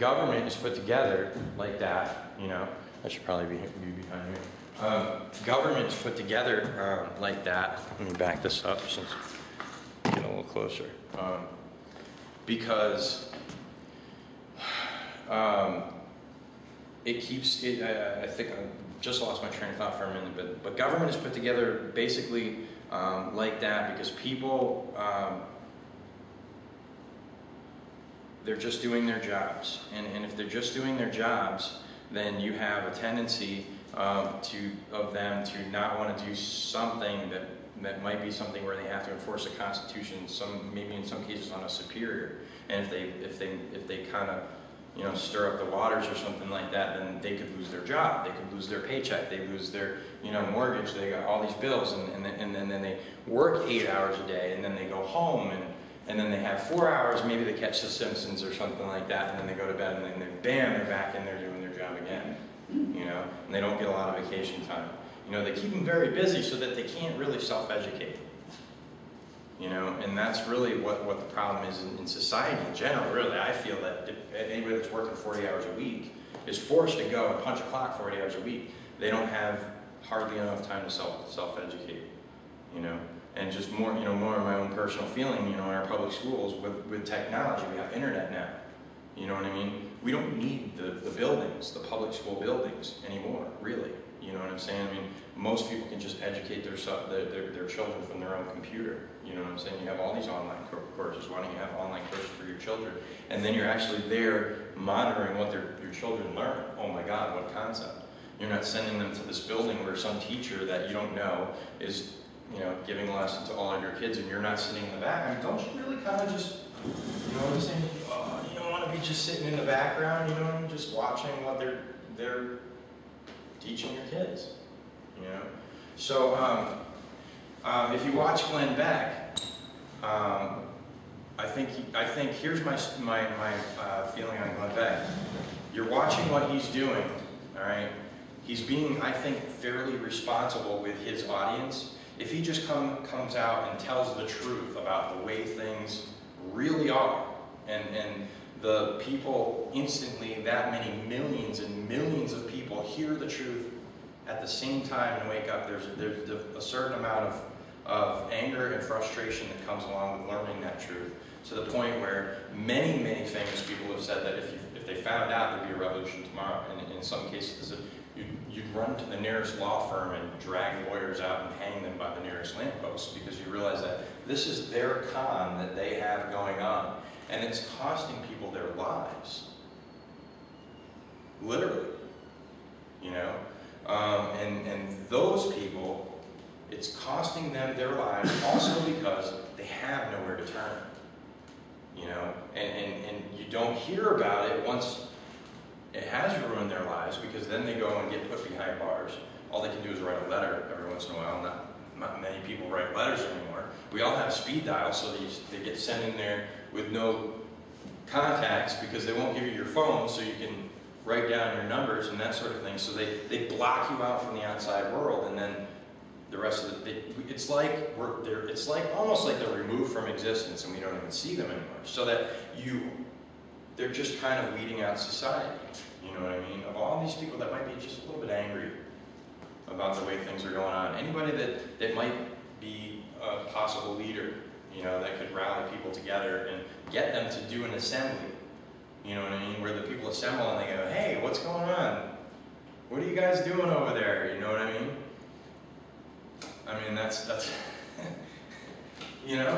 government is put together like that, you know, I should probably be behind me. Government is put together like that. Let me back this up since get a little closer. Because it keeps it. I think I just lost my train of thought for a minute, but government is put together basically like that because people. They're just doing their jobs, and if they're just doing their jobs, then you have a tendency of them to not want to do something that might be something where they have to enforce the Constitution, maybe in some cases on a superior. And if they kind of, you know, stir up the waters or something like that, then they could lose their job, they could lose their paycheck, they lose their, you know, mortgage, they got all these bills, and then they work 8 hours a day, and then they go home, and then they have 4 hours, maybe they catch The Simpsons or something like that, and then they go to bed, and then bam, they're back in there doing their job again, you know, and they don't get a lot of vacation time. You know, they keep them very busy so that they can't really self-educate, you know, and that's really what the problem is in society in general, really. I feel that anybody that's working 40 hours a week is forced to go and punch a clock 40 hours a week. They don't have hardly enough time to self-educate, you know. And just more, you know, more of my own personal feeling, you know, in our public schools with technology, we have internet now. You know what I mean? We don't need the buildings, the public school buildings anymore, really. You know what I'm saying? I mean, most people can just educate their children from their own computer. You know what I'm saying? You have all these online courses. Why don't you have online courses for your children? And then you're actually there monitoring what your children learn. Oh my God, what concept. You're not sending them to this building where some teacher that you don't know is, you know, giving a lesson to all of your kids, and you're not sitting in the back. I mean, don't you really kind of just, you know what I'm saying? You don't want to be just sitting in the background, you know what I mean? Just watching what they're teaching your kids, you know? So, if you watch Glenn Beck, I think here's my feeling on Glenn Beck. You're watching what he's doing, all right? He's being, I think, fairly responsible with his audience. If he just comes out and tells the truth about the way things really are, and the people instantly, that many millions and millions of people hear the truth at the same time and wake up, there's a certain amount of anger and frustration that comes along with learning that truth, to the point where many famous people have said that if they found out there'd be a revolution tomorrow, and in some cases you'd run to the nearest law firm and drag lawyers out and hang them by the nearest lamppost, because you realize that this is their con that they have going on, and it's costing people their lives, literally, you know, and those people, it's costing them their lives also because they have nowhere to turn, you know, and you don't hear about it once it has ruined their lives, because then they go and get put behind bars. All they can do is write a letter every once in a while. Not many people write letters anymore. We all have speed dial, so they get sent in there with no contacts, because they won't give you your phone so you can write down your numbers and that sort of thing. So they block you out from the outside world, and then the rest of it's like almost like they're removed from existence, and we don't even see them anymore. So that they're just kind of weeding out society, you know what I mean? Of all these people that might be just a little bit angry about the way things are going on, anybody that might be a possible leader, you know, that could rally people together and get them to do an assembly, you know what I mean? Where the people assemble and they go, hey, what's going on? What are you guys doing over there? You know what I mean? I mean, that's you know,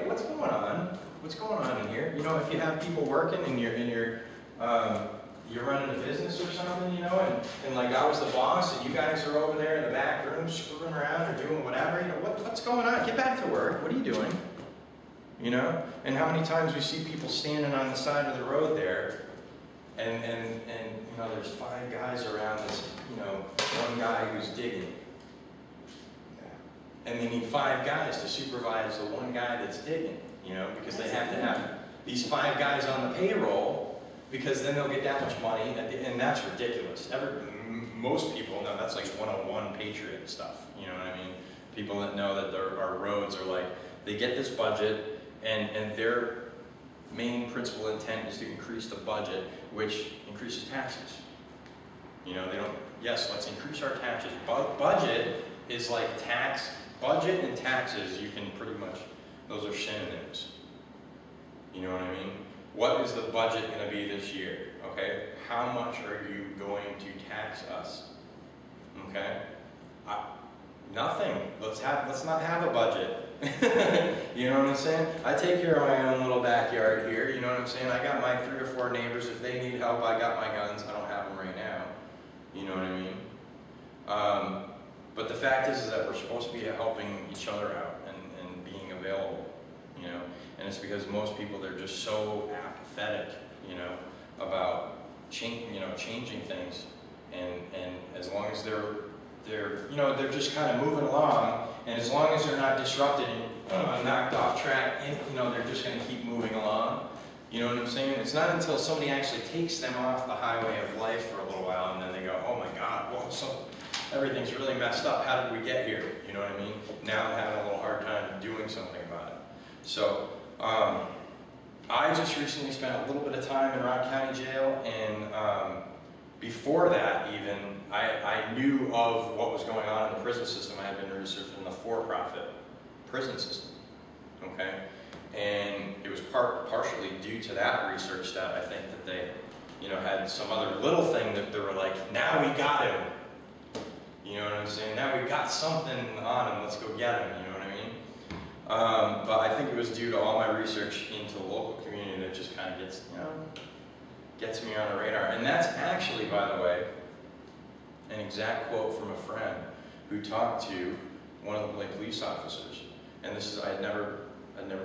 what's going on? What's going on in here? You know, if you have people working and you're running a business or something, you know, and like I was the boss and you guys are over there in the back room screwing around or doing whatever, you know, what's going on? Get back to work. What are you doing? You know? And how many times we see people standing on the side of the road there, and you know, there's 5 guys around this, you know, one guy who's digging. And they need 5 guys to supervise the one guy that's digging. You know, because they have to have these 5 guys on the payroll, because then they'll get that much money, and that's ridiculous. Most people know that's like 101 Patriot stuff, you know what I mean? People that know that our roads are like, they get this budget, and they're main principal intent is to increase the budget, which increases taxes. You know, they don't, yes, let's increase our taxes. Budget is like tax, budget and taxes, you can pretty much, those are synonyms. You know what I mean? What is the budget going to be this year? Okay? How much are you going to tax us? Okay? Nothing. Let's not have a budget. You know what I'm saying? I take care of my own little backyard here. You know what I'm saying? I got my 3 or 4 neighbors. If they need help, I got my guns. I don't have them right now. You know what I mean? But the fact is that we're supposed to be helping each other out and being available. You know, and it's because most people, they're just so apathetic. You know, about changing things, and as long as they're just kind of moving along, and as long as they're not disrupted and knocked off track, and, you know, they're just going to keep moving along. You know what I'm saying? It's not until somebody actually takes them off the highway of life for a little while, and then they go, oh my God, well, so everything's really messed up. How did we get here? You know what I mean? Now I'm having a little hard time doing something about it. So I just recently spent a little bit of time in Rock County Jail, and before that even, I knew of what was going on in the prison system. I had been researching the for-profit prison system, okay? And it was partially due to that research that I think that they, you know, had some other little thing that they were like, now we got him. You know what I'm saying? Now we got something on him, let's go get him, you know what I mean? But I think it was due to all my research into the local community that just kind of gets me on the radar. And that's actually, by the way, an exact quote from a friend who talked to one of the Lake police officers. And this is, I'd never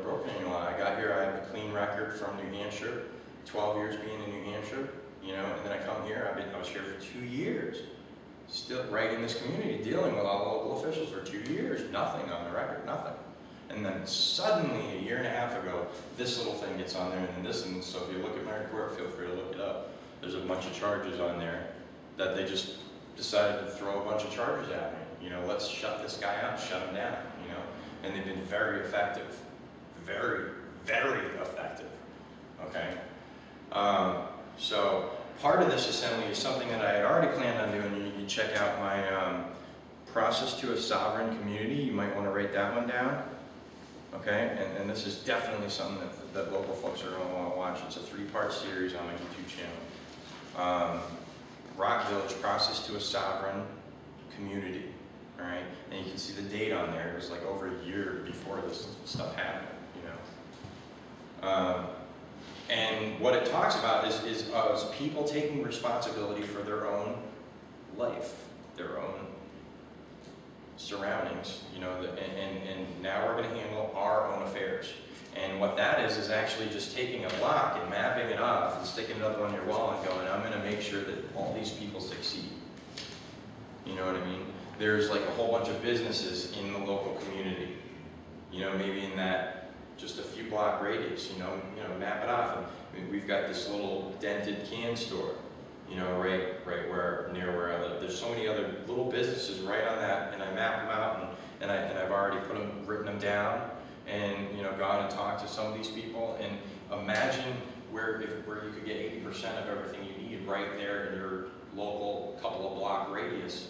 broken any law. I got here, I have a clean record from New Hampshire, 12 years being in New Hampshire, you know, and then I come here, I was here for 2 years, still right in this community, dealing with all the local officials for 2 years, nothing on the record, nothing. And then suddenly, a year and a half ago, this little thing gets on there, and then this, and so if you look at my report, feel free to look it up. There's a bunch of charges on there that they just decided to throw a bunch of charges at me. You know, let's shut this guy up, shut him down, you know. And they've been very effective. Very, very effective, okay? So part of this assembly is something that I had already planned on doing. You can check out my Process to a Sovereign Community. You might want to write that one down, okay? And this is definitely something that local folks are going to want to watch. It's a 3-part series on my YouTube channel. Rock Village, Process to a Sovereign Community, all right? And you can see the date on there. It was like over a year before this stuff happened. And what it talks about is people taking responsibility for their own life, their own surroundings, you know, and now we're going to handle our own affairs. And what that is actually just taking a block and mapping it off and sticking it up on your wall and going, I'm going to make sure that all these people succeed. You know what I mean? There's like a whole bunch of businesses in the local community, you know, maybe in that just a few block radius, you know, map it off. And I mean, we've got this little dented can store, you know, right near where I live. There's so many other little businesses right on that, and I map them out, and I've already written them down, and you know, gone and talked to some of these people, and imagine where you could get 80% of everything you need right there in your local couple of block radius,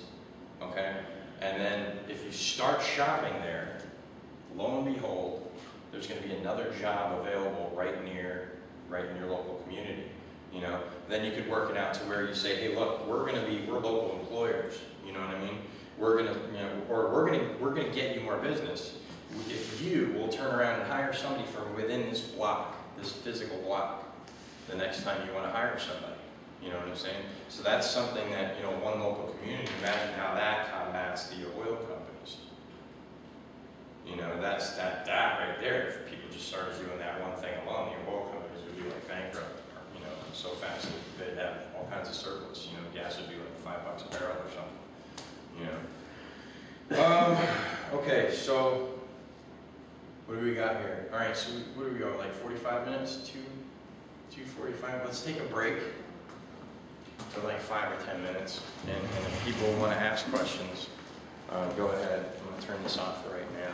okay? And then if you start shopping there, lo and behold, there's going to be another job available right in your local community, you know. Then you could work it out to where you say, hey, look, we're local employers, you know what I mean? We're gonna get you more business if you will turn around and hire somebody from within this block, this physical block, the next time you want to hire somebody. You know what I'm saying? So that's something that, you know, one local community, imagine how that combats the oil companies. You know, that's that right there. If people just started doing that one thing alone, the oil companies would be like bankrupt, you know, so fast that they'd have all kinds of surplus. You know, gas would be like $5 a barrel or something. You know. Okay, so what do we got here? All right, so what do we go? Like 45 minutes, 2:45. Let's take a break for like 5 or 10 minutes, and if people want to ask questions, go ahead. I'm going to turn this off for right now.